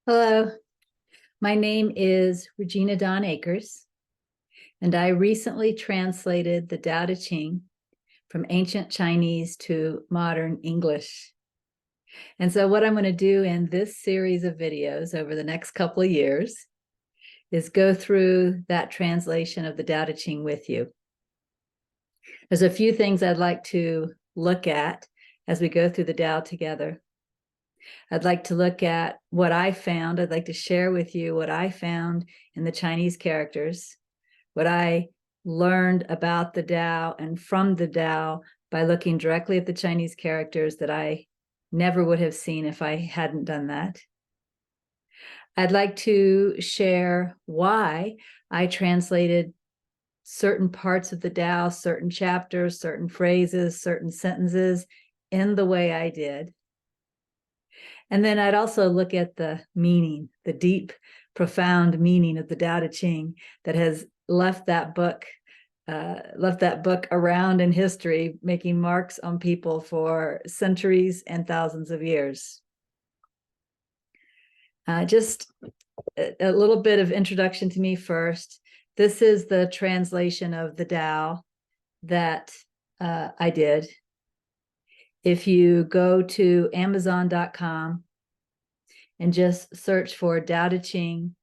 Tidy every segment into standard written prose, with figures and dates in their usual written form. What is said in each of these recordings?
Hello, my name is Regina Akers, and I recently translated the Tao Te Ching from ancient Chinese to modern English. And so what I'm going to do in this series of videos over the next couple of years is go through that translation of the Tao Te Ching with you. There's a few things I'd like to look at as we go through the Tao together. I'd like to look at what I found. I'd like to share with you what I found in the Chinese characters, what I learned about the Tao and from the Tao by looking directly at the Chinese characters that I never would have seen if I hadn't done that. I'd like to share why I translated certain parts of the Tao, certain chapters, certain phrases, certain sentences in the way I did. And then I'd also look at the meaning, the deep, profound meaning of the Tao Te Ching that has left that book around in history, making marks on people for centuries and thousands of years. Just a little bit of introduction to me first. This is the translation of the Tao that I did. If you go to Amazon.com and just search for Tao Te Ching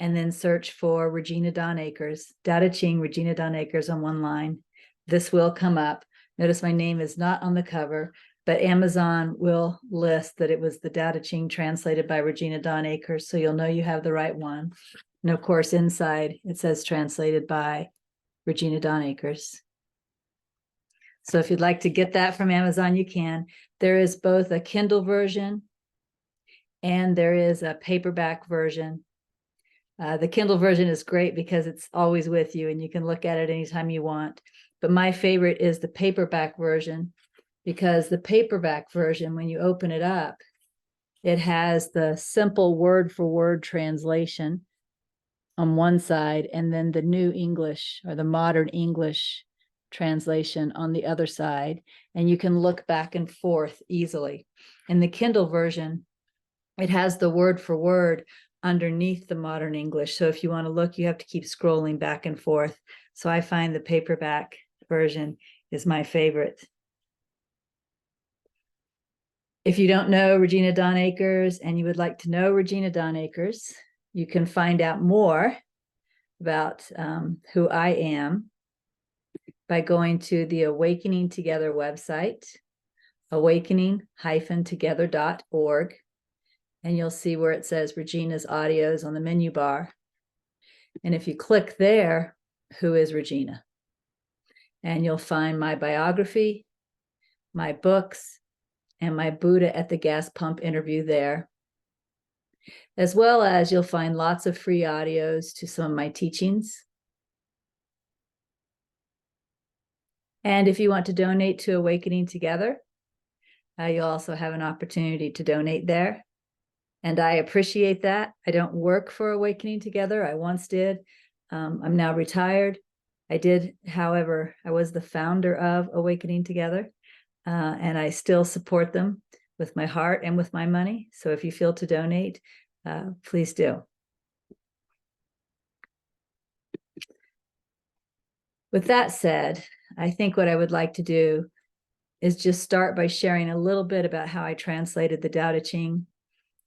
and then search for Regina Akers, Tao Te Ching, Regina Akers on one line, this will come up. Notice my name is not on the cover, but Amazon will list that it was the Tao Te Ching translated by Regina Akers, so you'll know you have the right one. And of course, inside it says translated by Regina Akers. So if you'd like to get that from Amazon, you can. There is both a Kindle version and there is a paperback version. The Kindle version is great because it's always with you and you can look at it anytime you want. But my favorite is the paperback version because the paperback version, when you open it up, it has the simple word-for-word translation on one side and then the New English or the modern English translation on the other side. And you can look back and forth easily. In the Kindle version, it has the word for word underneath the modern English. So if you want to look, you have to keep scrolling back and forth. So I find the paperback version is my favorite. If you don't know Regina Akers and you would like to know Regina Akers, you can find out more about who I am by going to the Awakening Together website, awakening-together.org. And you'll see where it says Regina's audios on the menu bar. And if you click there, who is Regina? And you'll find my biography, my books, and my Buddha at the gas pump interview there. As well as you'll find lots of free audios to some of my teachings. And if you want to donate to Awakening Together, you'll also have an opportunity to donate there. And I appreciate that. I don't work for Awakening Together. I once did. I'm now retired. I did, however, I was the founder of Awakening Together, and I still support them with my heart and with my money. So if you feel to donate, please do. With that said, I think what I would like to do is just start by sharing a little bit about how I translated the Tao Te Ching.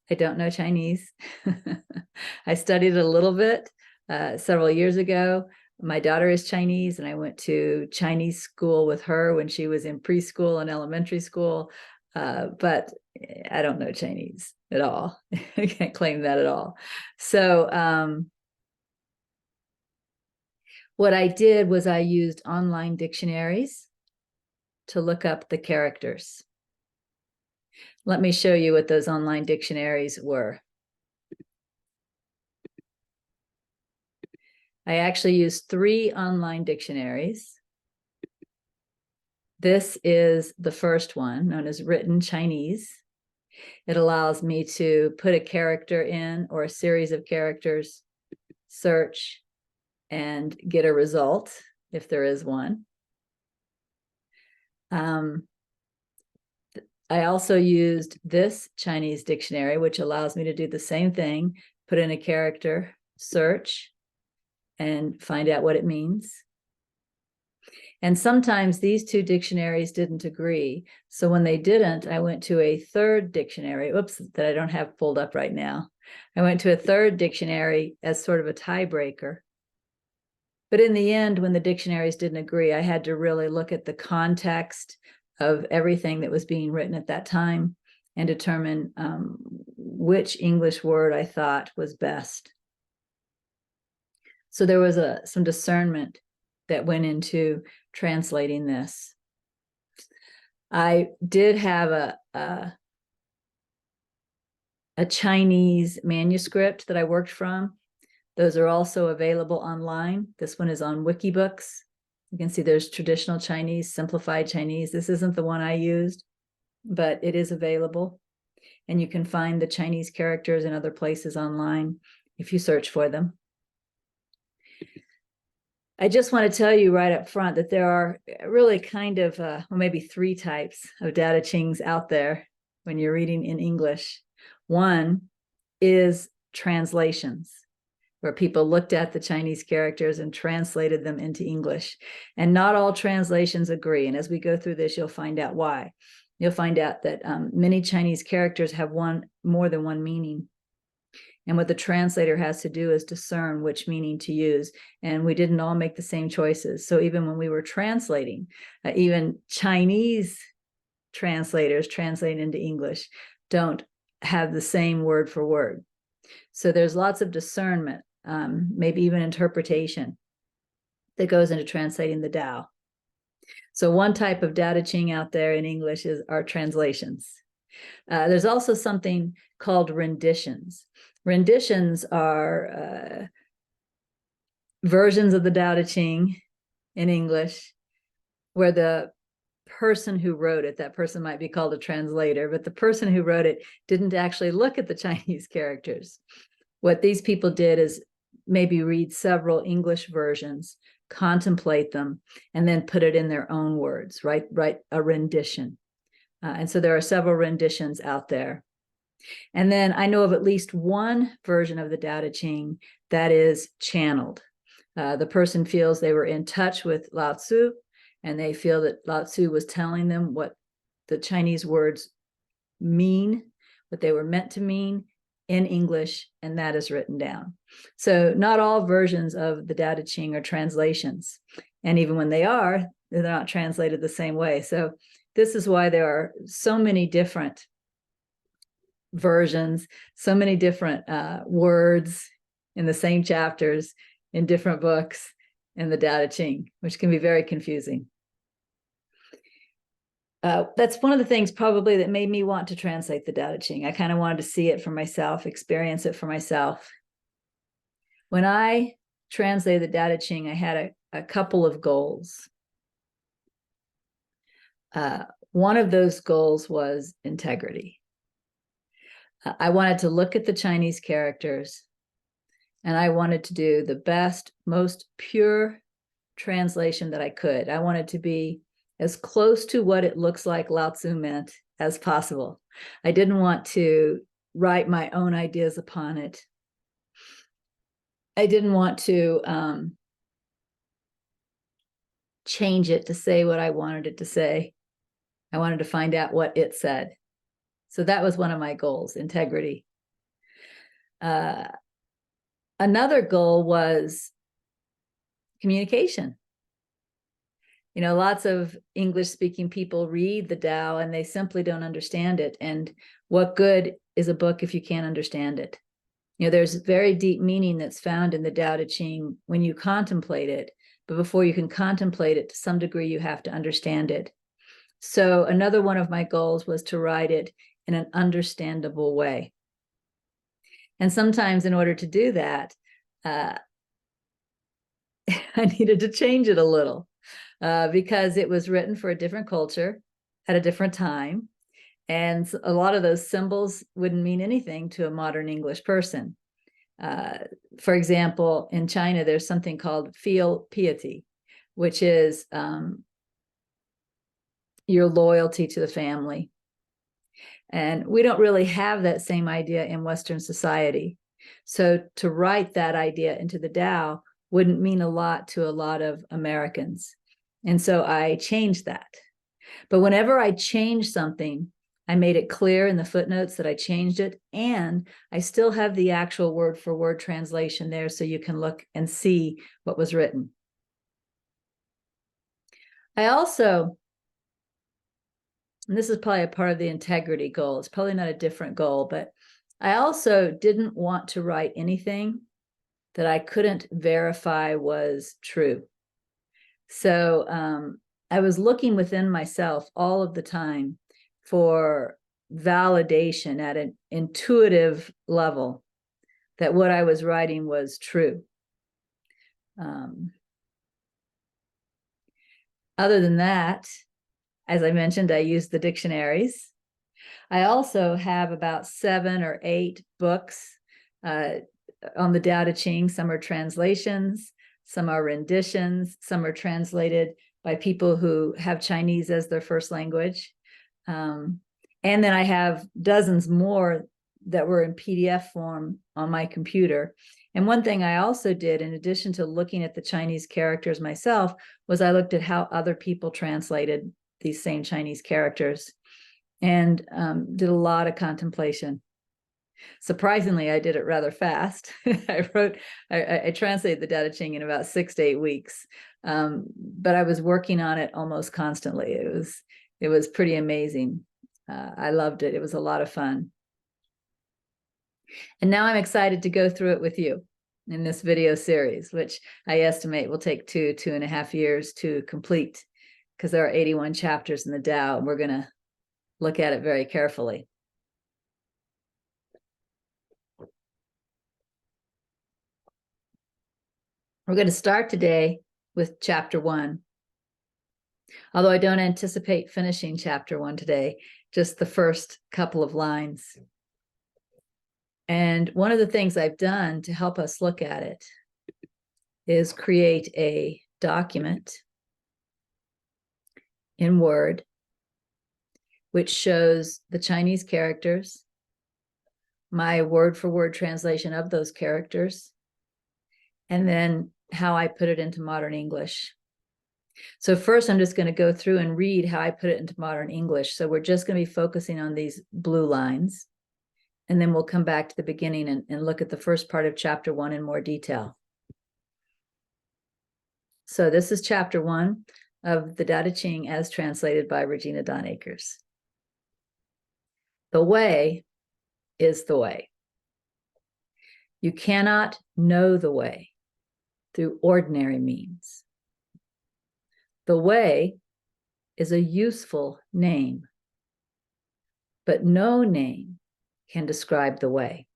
I don't know Chinese. I studied it a little bit several years ago. My daughter is Chinese, and I went to Chinese school with her when she was in preschool and elementary school. But I don't know Chinese at all. I can't claim that at all. So what I did was I used online dictionaries to look up the characters. Let me show you what those online dictionaries were. I actually used 3 online dictionaries. This is the first one, known as Written Chinese. It allows me to put a character in or a series of characters, search, and get a result if there is one. I also used this Chinese dictionary, which allows me to do the same thing, put in a character search and find out what it means. And sometimes these two dictionaries didn't agree. So when they didn't, I went to a third dictionary, that I don't have pulled up right now. I went to a third dictionary as sort of a tiebreaker. But in the end, when the dictionaries didn't agree, I had to really look at the context of everything that was being written at that time and determine which English word I thought was best. So there was some discernment that went into translating this. I did have a Chinese manuscript that I worked from. Those are also available online. This one is on Wikibooks. You can see there's traditional Chinese, simplified Chinese. This isn't the one I used, but it is available. And you can find the Chinese characters in other places online if you search for them. I just want to tell you right up front that there are really kind of, well, maybe 3 types of Tao Te Chings out there when you're reading in English. One is translations, where people looked at the Chinese characters and translated them into English. And not all translations agree. And as we go through this, you'll find out why. You'll find out that many Chinese characters have more than one meaning. And what the translator has to do is discern which meaning to use. And we didn't all make the same choices. So even when we were translating, even Chinese translators translating into English don't have the same word for word. So there's lots of discernment, maybe even interpretation that goes into translating the Tao. So one type of Tao Te Ching out there in English are translations. There's also something called renditions. Renditions are versions of the Tao Te Ching in English where the person who wrote it, that person might be called a translator, but the person who wrote it didn't actually look at the Chinese characters. What these people did is maybe read several English versions, contemplate them, and then put it in their own words, write a rendition. And so there are several renditions out there. And then I know of at least one version of the Tao Te Ching that is channeled. The person feels they were in touch with Lao Tzu, and they feel that Lao Tzu was telling them what the Chinese words mean, what they were meant to mean in English, and that is written down. So not all versions of the Tao Te Ching are translations. And even when they are, they're not translated the same way. So this is why there are so many different versions, so many different words in the same chapters in different books in the Tao Te Ching, which can be very confusing. That's one of the things probably that made me want to translate the Tao Te Ching. I kind of wanted to see it for myself, experience it for myself. When I translated the Tao Te Ching, I had a couple of goals. One of those goals was integrity. I wanted to look at the Chinese characters, and I wanted to do the best, most pure translation that I could. I wanted to be as close to what it looks like Lao Tzu meant as possible. I didn't want to write my own ideas upon it. I didn't want to change it to say what I wanted it to say. I wanted to find out what it said. So that was one of my goals, integrity. Another goal was communication. You know, lots of English-speaking people read the Tao and they simply don't understand it. And what good is a book if you can't understand it? You know, there's very deep meaning that's found in the Tao Te Ching when you contemplate it. But before you can contemplate it, to some degree, you have to understand it. So another one of my goals was to write it in an understandable way. And sometimes in order to do that, I needed to change it a little because it was written for a different culture at a different time. And a lot of those symbols wouldn't mean anything to a modern English person. For example, in China, there's something called filial piety, which is your loyalty to the family. And we don't really have that same idea in Western society. So to write that idea into the Tao wouldn't mean a lot to a lot of Americans. And so I changed that. But whenever I changed something, I made it clear in the footnotes that I changed it, and I still have the actual word for word translation there so you can look and see what was written. I also, and this is probably a part of the integrity goal, it's probably not a different goal, but I also didn't want to write anything that I couldn't verify was true. So I was looking within myself all of the time for validation at an intuitive level that what I was writing was true. Other than that, as I mentioned, I used the dictionaries. I also have about 7 or 8 books on the Tao Te Ching. Some are translations, some are renditions, some are translated by people who have Chinese as their first language. And then I have dozens more that were in PDF form on my computer. And one thing I also did, in addition to looking at the Chinese characters myself, was I looked at how other people translated these same Chinese characters and did a lot of contemplation. Surprisingly, I did it rather fast. I translated the Tao Te Ching in about 6 to 8 weeks, but I was working on it almost constantly. It was pretty amazing. I loved it. It was a lot of fun. And now I'm excited to go through it with you in this video series, which I estimate will take 2.5 years to complete, because there are 81 chapters in the Tao, and we're going to look at it very carefully. We're going to start today with chapter 1. Although I don't anticipate finishing chapter 1 today, just the first couple of lines. And one of the things I've done to help us look at it is create a document in Word which shows the Chinese characters, my word for word translation of those characters, and then how I put it into modern English. So first, I'm just going to go through and read how I put it into modern English. So we're just going to be focusing on these blue lines, and then we'll come back to the beginning and look at the first part of chapter 1 in more detail. So this is chapter 1 of the Tao Te Ching as translated by Regina Akers. The way is the way. You cannot know the way through ordinary means. The way is a useful name, but no name can describe the way.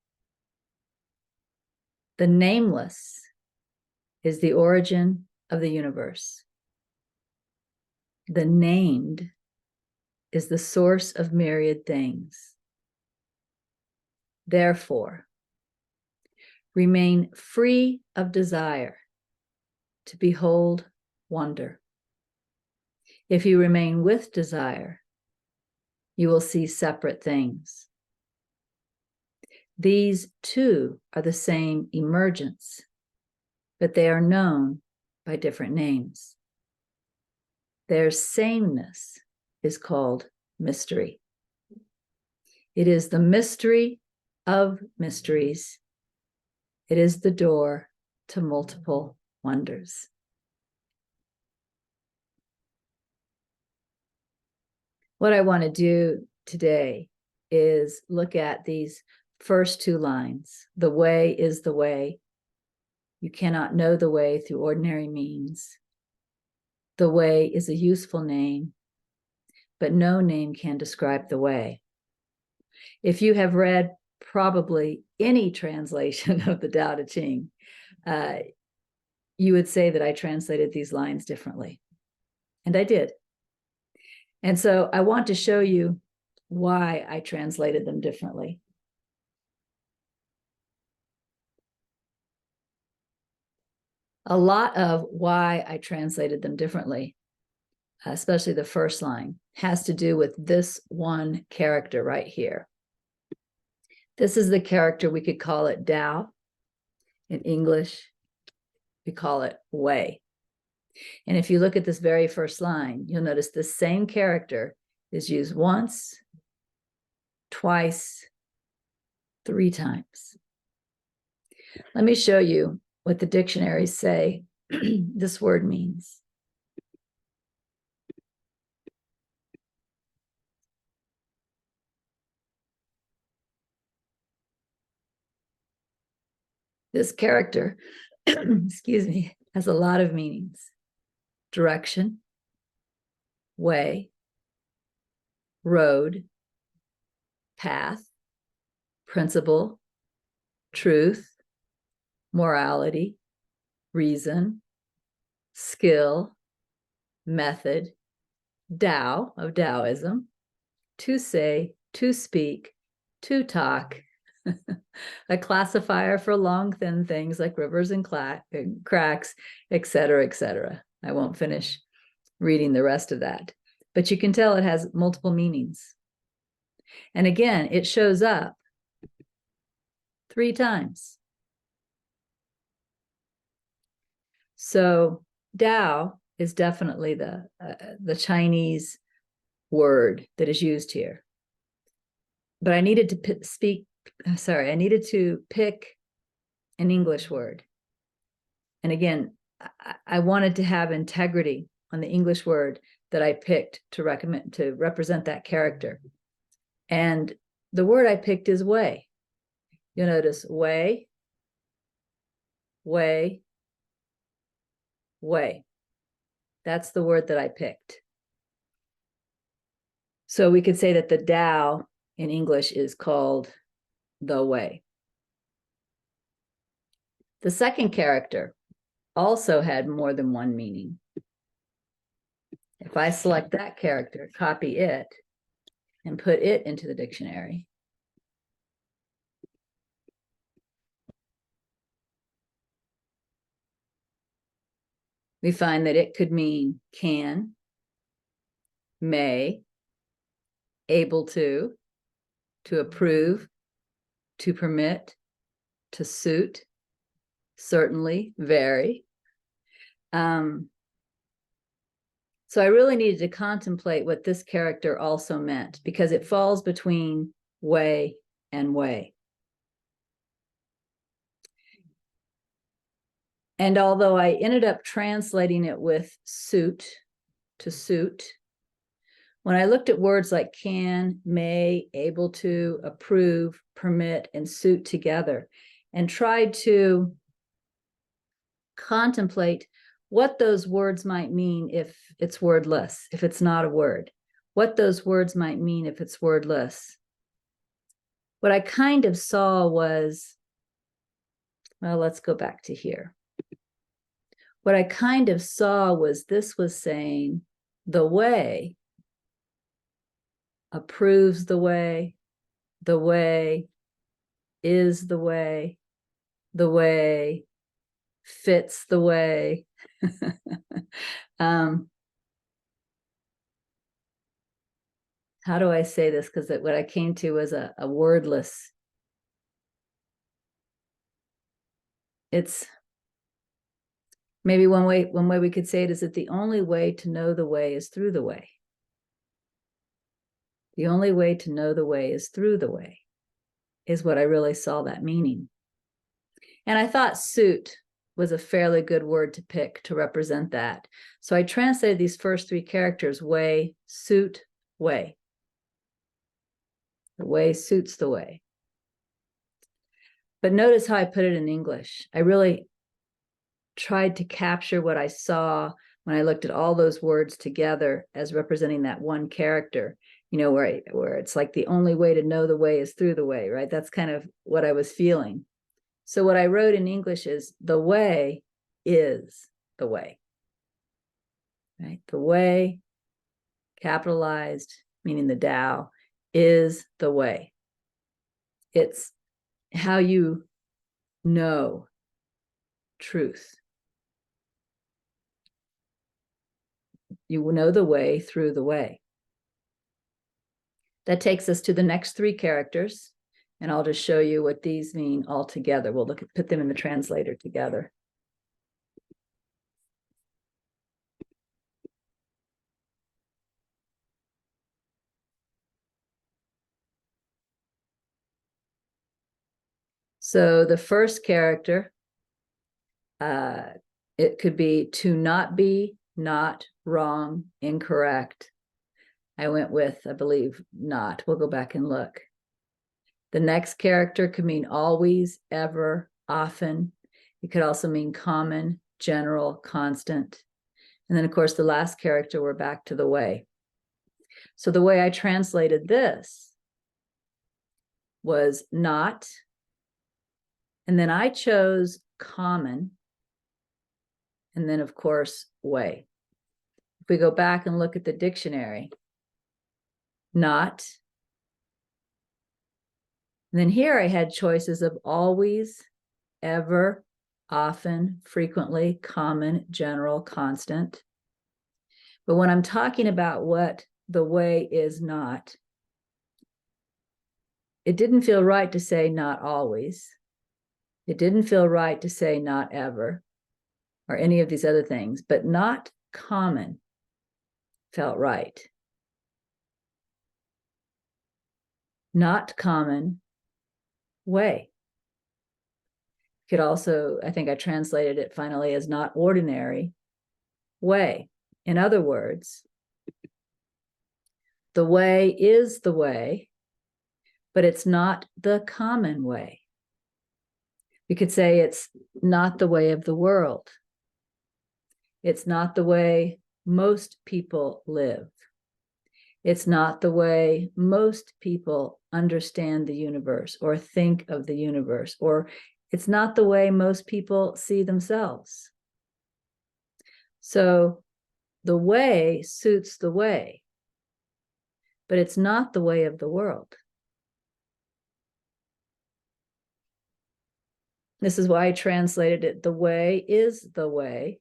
The nameless is the origin of the universe. The named is the source of myriad things. Therefore, remain free of desire to behold wonder. If you remain with desire, you will see separate things. These two are the same emergence, but they are known by different names. Their sameness is called mystery. It is the mystery of mysteries. It is the door to multiple wonders. What I want to do today is look at these first 2 lines. The way is the way. You cannot know the way through ordinary means. The way is a useful name, but no name can describe the way. If you have read probably any translation of the Tao Te Ching, you would say that I translated these lines differently. And I did. And so I want to show you why I translated them differently. A lot of why I translated them differently especially the first line, has to do with this one character right here. This is the character, we could call it Tao. In English, we call it Wei. And if you look at this very first line, you'll notice the same character is used once, twice, 3 times. Let me show you what the dictionaries say this word means. This character, excuse me, has a lot of meanings. Direction, way, road, path, principle, truth, morality, reason, skill, method, Tao of Taoism, to say, to speak, to talk, a classifier for long, thin things like rivers and cracks, etc., etc. I won't finish reading the rest of that, but you can tell it has multiple meanings. And again, it shows up 3 times. So Tao is definitely the Chinese word that is used here. But I needed to pick an English word. And again, I wanted to have integrity on the English word that I picked to represent that character. And the word I picked is way. You'll notice way, way, way. That's the word that I picked. So we could say that the Tao in English is called the way. The second character also had more than one meaning. If I select that character, copy it, and put it into the dictionary, we find that it could mean can, may, able to approve, to permit, to suit, certainly, very. So I really needed to contemplate what this character also meant, because it falls between way and way. And although I ended up translating it with suit, to suit, when I looked at words like can, may, able to, approve, permit, and suit together, and tried to contemplate what those words might mean if it's wordless, if it's not a word, what those words might mean if it's wordless. What I kind of saw was, well, let's go back to here. What I kind of saw was this was saying the way approves the way is the way fits the way. How do I say this? Because what I came to was a wordless. It's maybe one way we could say it is that the only way to know the way is through the way. The only way to know the way is through the way, is what I really saw that meaning. And I thought suit was a fairly good word to pick to represent that. So I translated these first 3 characters, way, suit, way. The way suits the way. But notice how I put it in English. I really tried to capture what I saw when I looked at all those words together as representing that one character, you know, where it's like the only way to know the way is through the way, right? That's kind of what I was feeling. So what I wrote in English is the way is the way, right? The way, capitalized, meaning the Tao, is the way. It's how you know truth. You know the way through the way. That takes us to the next three characters, and I'll just show you what these mean all together. We'll put them in the translator together. So the first character, it could be to not be, not, wrong, incorrect. I went with, I believe, not. We'll go back and look. The next character could mean always, ever, often. It could also mean common, general, constant. And then, of course, the last character, we're back to the way. So the way I translated this was not, and then I chose common, and then, of course, way. If we go back and look at the dictionary, not, and then here I had choices of always, ever, often, frequently, common, general, constant. But when I'm talking about what the way is not, it didn't feel right to say not always. It didn't feel right to say not ever or any of these other things, but not common felt right. Not common, way. Could also, I think I translated it finally as not ordinary, way. In other words, the way is the way, but it's not the common way. We could say it's not the way of the world. It's not the way most people live. It's not the way most people understand the universe or think of the universe, or it's not the way most people see themselves. So the way suits the way, but it's not the way of the world. This is why I translated it, the way is the way.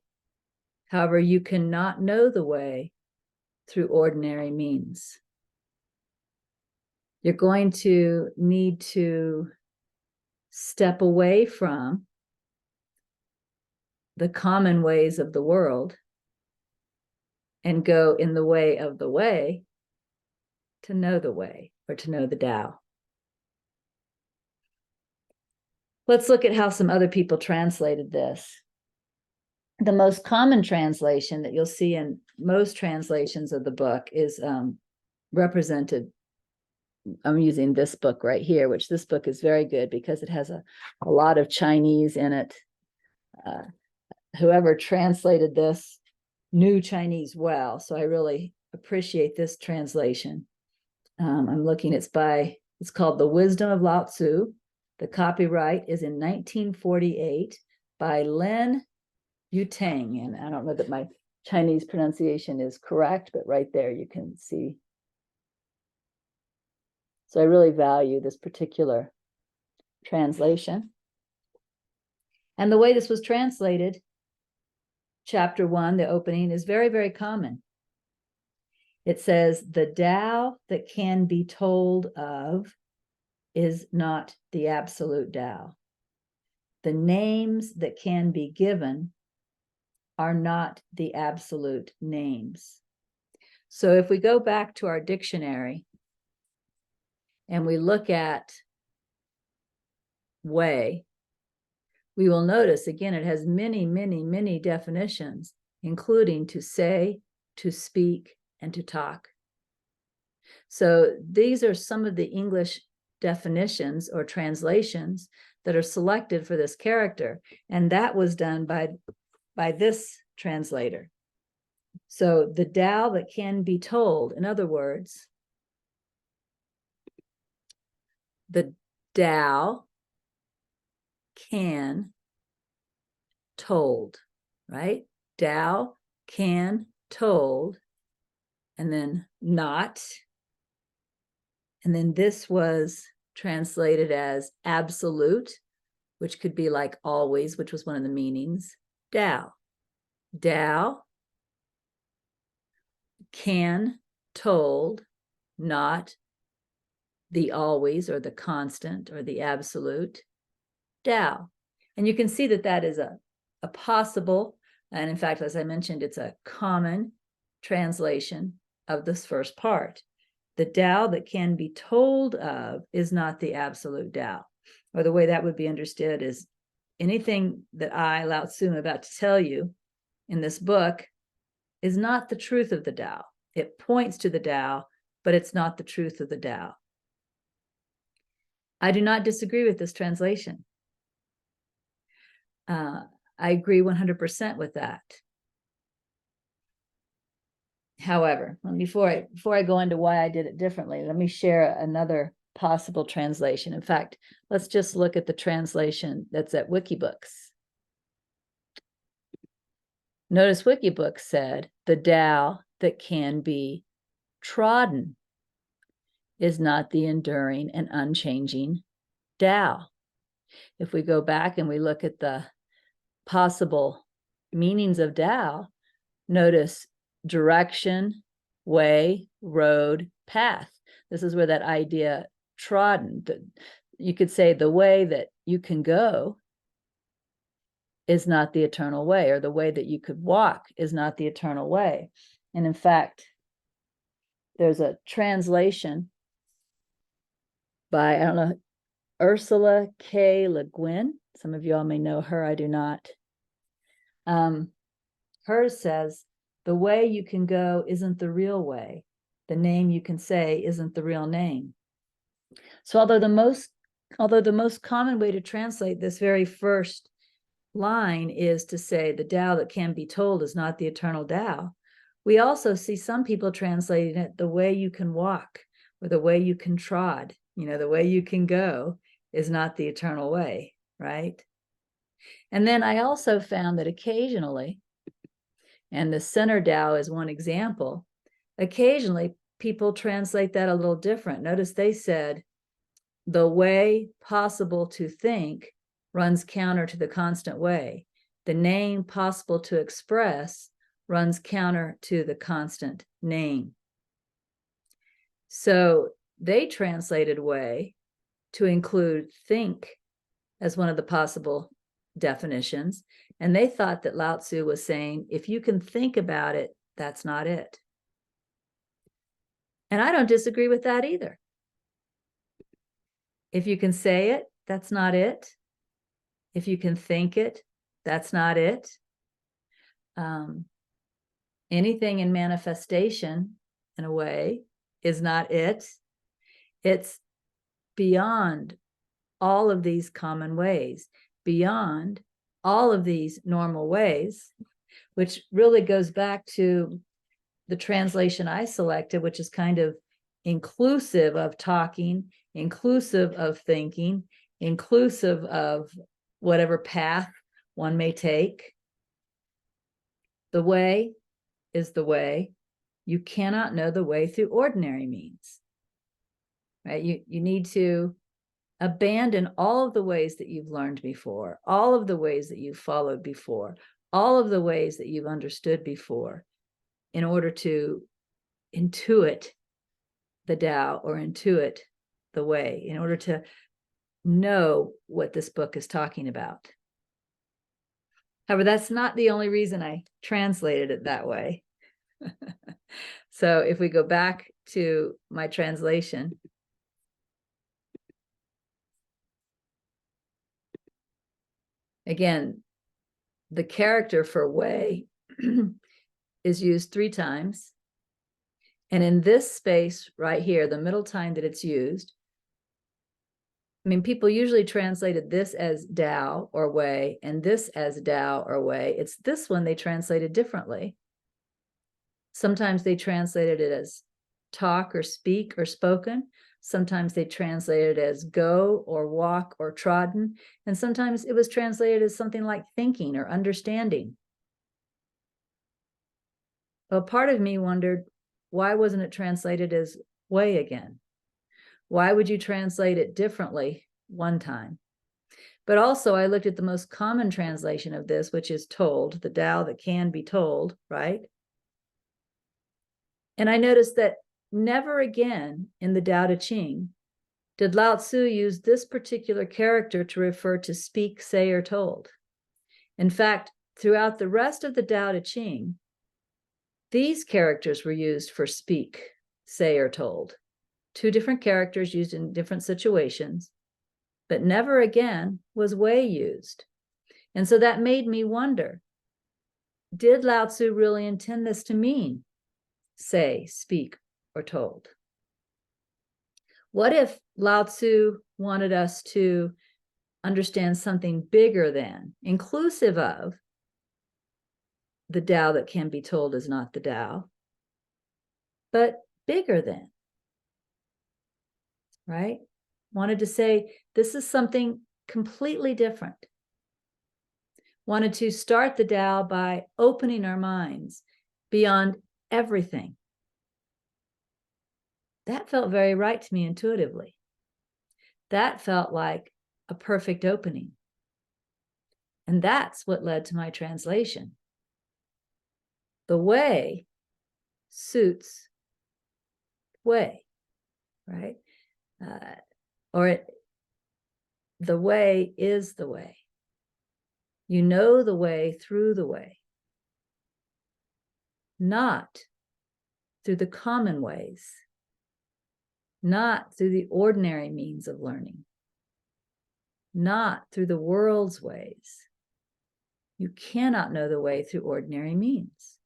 However, you cannot know the way through ordinary means. You're going to need to step away from the common ways of the world and go in the way of the way to know the way, or to know the Tao. Let's look at how some other people translated this. The most common translation that you'll see in most translations of the book is represented. I'm using this book right here, which this book is very good because it has a lot of Chinese in it. Whoever translated this knew Chinese well, so I really appreciate this translation. I'm looking, it's called The Wisdom of Lao Tzu. The copyright is in 1948 by Lin Yutang, and I don't know that my Chinese pronunciation is correct, but right there you can see. So I really value this particular translation. And the way this was translated, chapter 1, the opening, is very, very common. It says, the Tao that can be told of is not the absolute Tao. The names that can be given are not the absolute names. So if we go back to our dictionary and we look at way, we will notice, again, it has many, many, many definitions, including to say, to speak, and to talk. So these are some of the English definitions or translations that are selected for this character, and that was done by this translator. So the Tao that can be told, in other words, the Tao can told, right? Tao can told, and then not. And then this was translated as absolute, which could be like always, which was one of the meanings. Tao. Tao can, told, not the always or the constant or the absolute, Tao. And you can see that that is a possible, and in fact, as I mentioned, it's a common translation of this first part. The Tao that can be told of is not the absolute Tao. Or the way that would be understood is anything that I, Lao Tzu, am about to tell you in this book is not the truth of the Tao. It points to the Tao, but it's not the truth of the Tao. I do not disagree with this translation. I agree 100% with that. However, before I go into why I did it differently, let me share another possible translation. In fact, let's just look at the translation that's at Wikibooks. Notice Wikibooks said, the Tao that can be trodden is not the enduring and unchanging Tao. If we go back and we look at the possible meanings of Tao, notice direction, way, road, path. This is where that idea trodden, you could say the way that you can go is not the eternal way, or the way that you could walk is not the eternal way. And in fact, there's a translation by, I don't know, Ursula K. Le Guin. Some of you all may know her, I do not. Hers says, the way you can go isn't the real way. The name you can say isn't the real name. So although the most common way to translate this very first line is to say the Tao that can be told is not the eternal Tao, we also see some people translating it the way you can walk, or the way you can trod, the way you can go is not the eternal way, right? And then I also found that occasionally, and the center Tao is one example, occasionally people translate that a little different. Notice they said, the way possible to think runs counter to the constant way. The name possible to express runs counter to the constant name. So they translated way to include think as one of the possible definitions. And they thought that Lao Tzu was saying, if you can think about it, that's not it. And I don't disagree with that either. If you can say it, that's not it. If you can think it, that's not it. Anything in manifestation, in a way, is not it. It's beyond all of these common ways, beyond all of these normal ways, which really goes back to the translation I selected, which is kind of inclusive of talking, inclusive of thinking, inclusive of whatever path one may take. The way is the way. You cannot know the way through ordinary means, right? You need to abandon all of the ways that you've learned before, all of the ways that you've followed before, all of the ways that you've understood before, in order to intuit the Tao, or intuit the way, in order to know what this book is talking about. However, that's not the only reason I translated it that way. So if we go back to my translation, again, the character for way is used 3 times. And in this space right here, the middle time that it's used, people usually translated this as Tao or way and this as Tao or way. It's this one they translated differently. Sometimes they translated it as talk or speak or spoken. Sometimes they translated it as go or walk or trodden. And sometimes it was translated as something like thinking or understanding. Well, part of me wondered, why wasn't it translated as way again? Why would you translate it differently one time? But also I looked at the most common translation of this, which is told, the Tao that can be told, right? And I noticed that never again in the Tao Te Ching did Lao Tzu use this particular character to refer to speak, say, or told. In fact, throughout the rest of the Tao Te Ching, these characters were used for speak, say, or told. Two different characters used in different situations, but never again was way used. And so that made me wonder, did Lao Tzu really intend this to mean say, speak, or told? What if Lao Tzu wanted us to understand something bigger than, inclusive of, the Tao that can be told is not the Tao, but bigger than, right? Wanted to say, this is something completely different. Wanted to start the Tao by opening our minds beyond everything. That felt very right to me intuitively. That felt like a perfect opening. And that's what led to my translation. The way suits way, right? The way is the way. You know the way through the way, not through the common ways, not through the ordinary means of learning, not through the world's ways. You cannot know the way through ordinary means.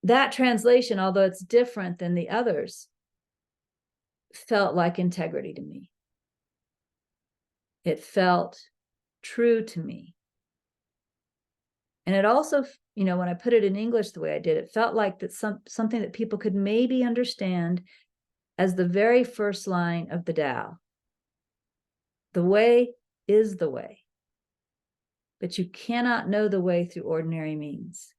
That translation, although it's different than the others, felt like integrity to me. It felt true to me. And it also, when I put it in English the way I did, it felt like that something that people could maybe understand as the very first line of the Tao. The way is the way, but you cannot know the way through ordinary means.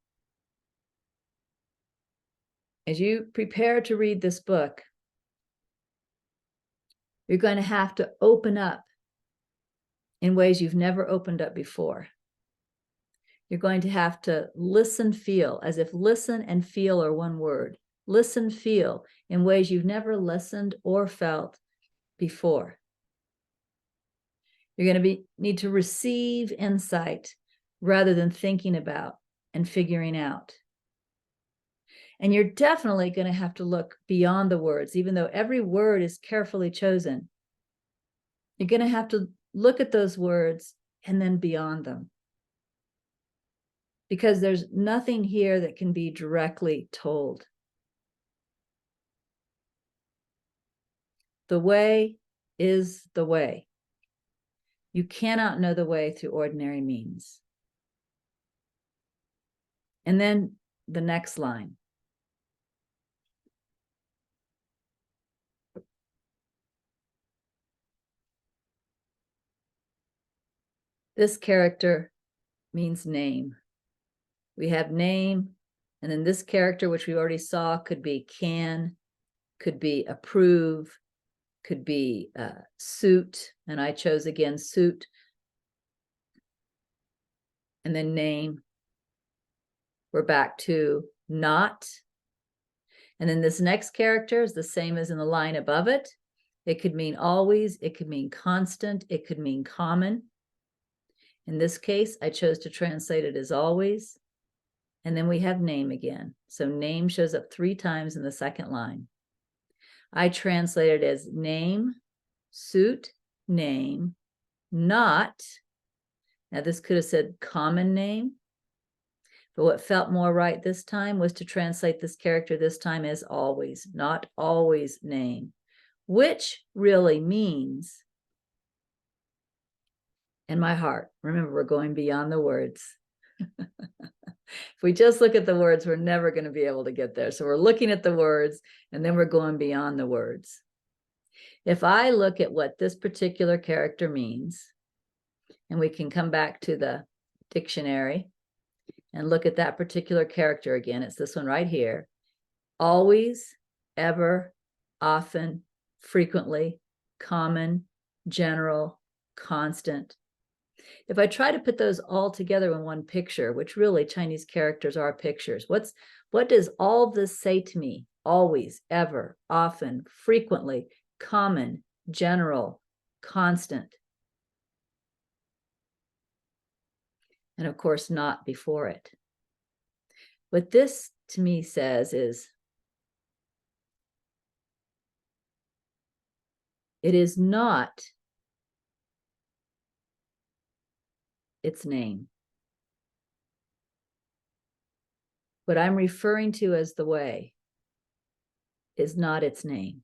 As you prepare to read this book, you're going to have to open up in ways you've never opened up before. You're going to have to listen, feel, as if listen and feel are one word. Listen, feel in ways you've never listened or felt before. You're going to need to receive insight rather than thinking about and figuring out. And you're definitely going to have to look beyond the words, even though every word is carefully chosen. You're going to have to look at those words and then beyond them. Because there's nothing here that can be directly told. The way is the way. You cannot know the way through ordinary means. And then the next line. This character means name. We have name, and then this character, which we already saw, could be can, could be approve, could be suit, and I chose again suit. And then name. We're back to not. And then this next character is the same as in the line above it. It could mean always, it could mean constant, it could mean common. In this case, I chose to translate it as always. And then we have name again. So name shows up 3 times in the second line. I translated as name, suit, name, not. Now this could have said common name, but what felt more right this time was to translate this character this time as always, not always name, which really means, in my heart, remember, we're going beyond the words. If we just look at the words, we're never going to be able to get there. So we're looking at the words, and then we're going beyond the words. If I look at what this particular character means, and we can come back to the dictionary and look at that particular character again. It's this one right here. Always, ever, often, frequently, common, general, constant. If I try to put those all together in one picture, which really Chinese characters are pictures, what does all this say to me? Always, ever, often, frequently, common, general, constant. And of course, not before it. What this to me says is, it is not its name. What I'm referring to as the way is not its name.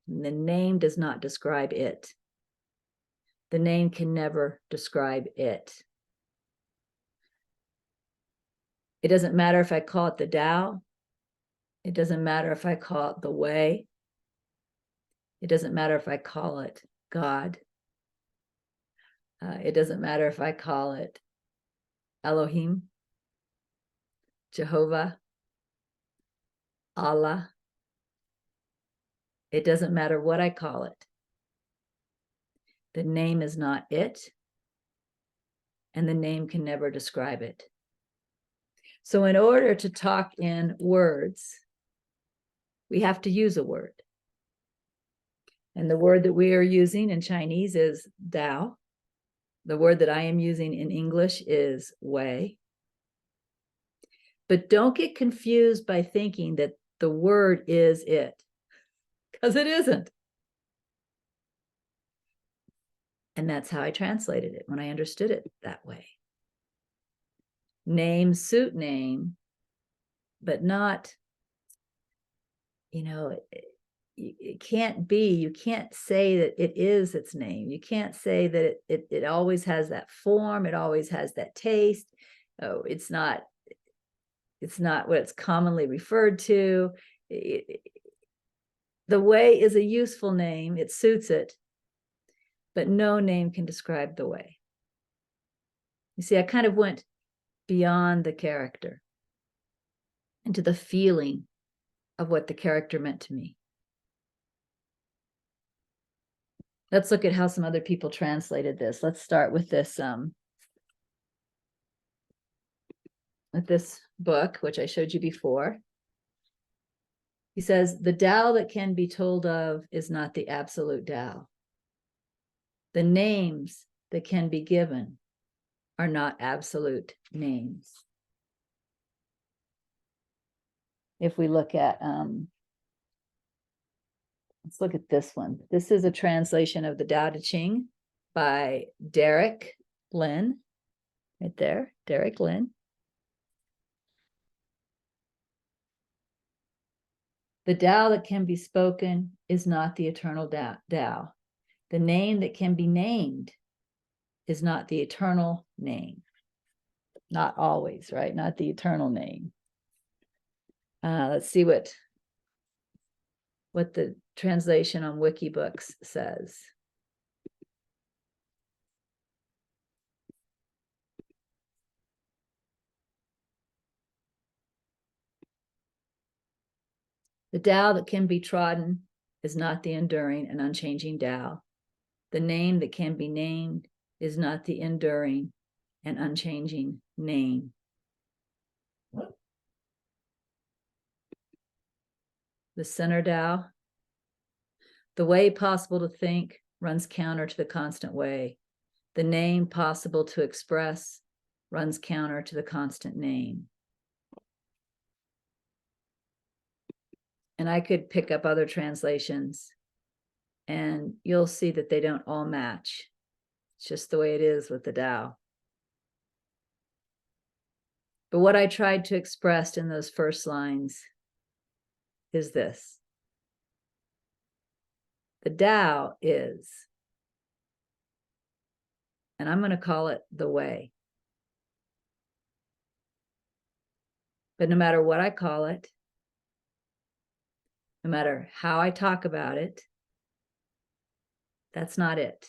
And the name does not describe it. The name can never describe it. It doesn't matter if I call it the Tao. It doesn't matter if I call it the way. It doesn't matter if I call it God. It doesn't matter if I call it Elohim, Jehovah, Allah. It doesn't matter what I call it. The name is not it, and the name can never describe it. So in order to talk in words, we have to use a word. And the word that we are using in Chinese is Tao. The word that I am using in English is way. But don't get confused by thinking that the word is it, because it isn't. And that's how I translated it when I understood it that way. Name, suit name, but not, it can't be, you can't say that it is its name. You can't say that it always has that form, it always has that taste. Oh, it's not what it's commonly referred to. The way is a useful name, it suits it, but no name can describe the way. You see, I kind of went beyond the character into the feeling of what the character meant to me. Let's look at how some other people translated this. Let's start with this book, which I showed you before. He says, the Tao that can be told of is not the absolute Tao. The names that can be given are not absolute names. If we look at, let's look at this one. This is a translation of the Tao Te Ching by Derek Lin, right there, Derek Lin. The Tao that can be spoken is not the eternal Tao. The name that can be named is not the eternal name. Not always, right? Not the eternal name. Let's see what the translation on Wikibooks says. The Tao that can be trodden is not the enduring and unchanging Tao. The name that can be named is not the enduring and unchanging name. The center Tao, the way possible to think runs counter to the constant way. The name possible to express runs counter to the constant name. And I could pick up other translations and you'll see that they don't all match. It's just the way it is with the Tao. But what I tried to express in those first lines is this. The Tao is, and I'm going to call it the way. But no matter what I call it, no matter how I talk about it, that's not it.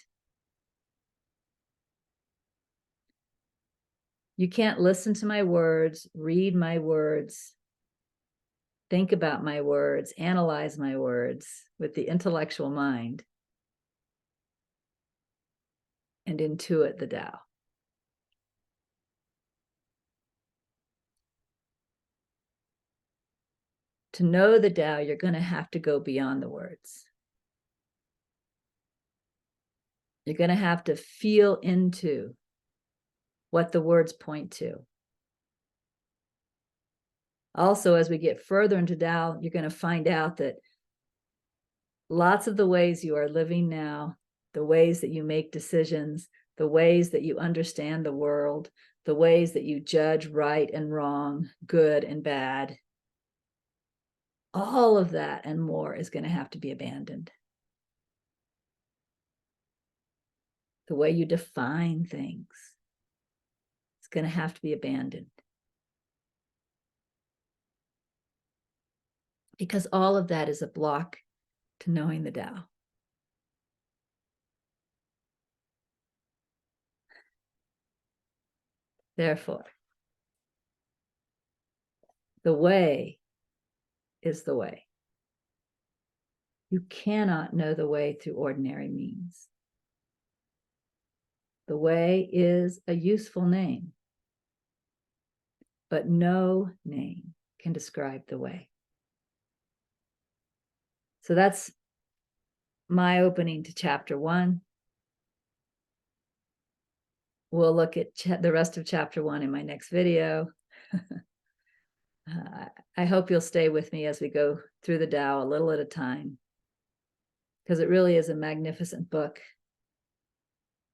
You can't listen to my words, read my words, think about my words, analyze my words with the intellectual mind and intuit the Tao. To know the Tao, you're going to have to go beyond the words. You're going to have to feel into what the words point to. Also, as we get further into Tao, you're going to find out that lots of the ways you are living now, the ways that you make decisions, the ways that you understand the world, the ways that you judge right and wrong, good and bad, all of that and more is going to have to be abandoned. The way you define things is going to have to be abandoned. Because all of that is a block to knowing the Tao. Therefore, the way is the way. You cannot know the way through ordinary means. The way is a useful name, but no name can describe the way. So that's my opening to chapter 1. We'll look at the rest of chapter 1 in my next video. I hope you'll stay with me as we go through the Tao a little at a time, because it really is a magnificent book.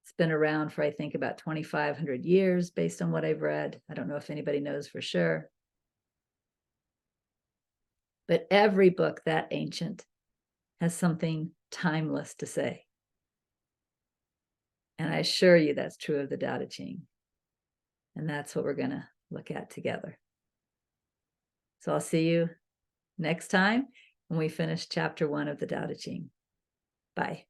It's been around for, I think, about 2,500 years based on what I've read. I don't know if anybody knows for sure. But every book that ancient has something timeless to say. And I assure you that's true of the Tao Te Ching. And that's what we're going to look at together. So I'll see you next time when we finish chapter 1 of the Tao Te Ching. Bye.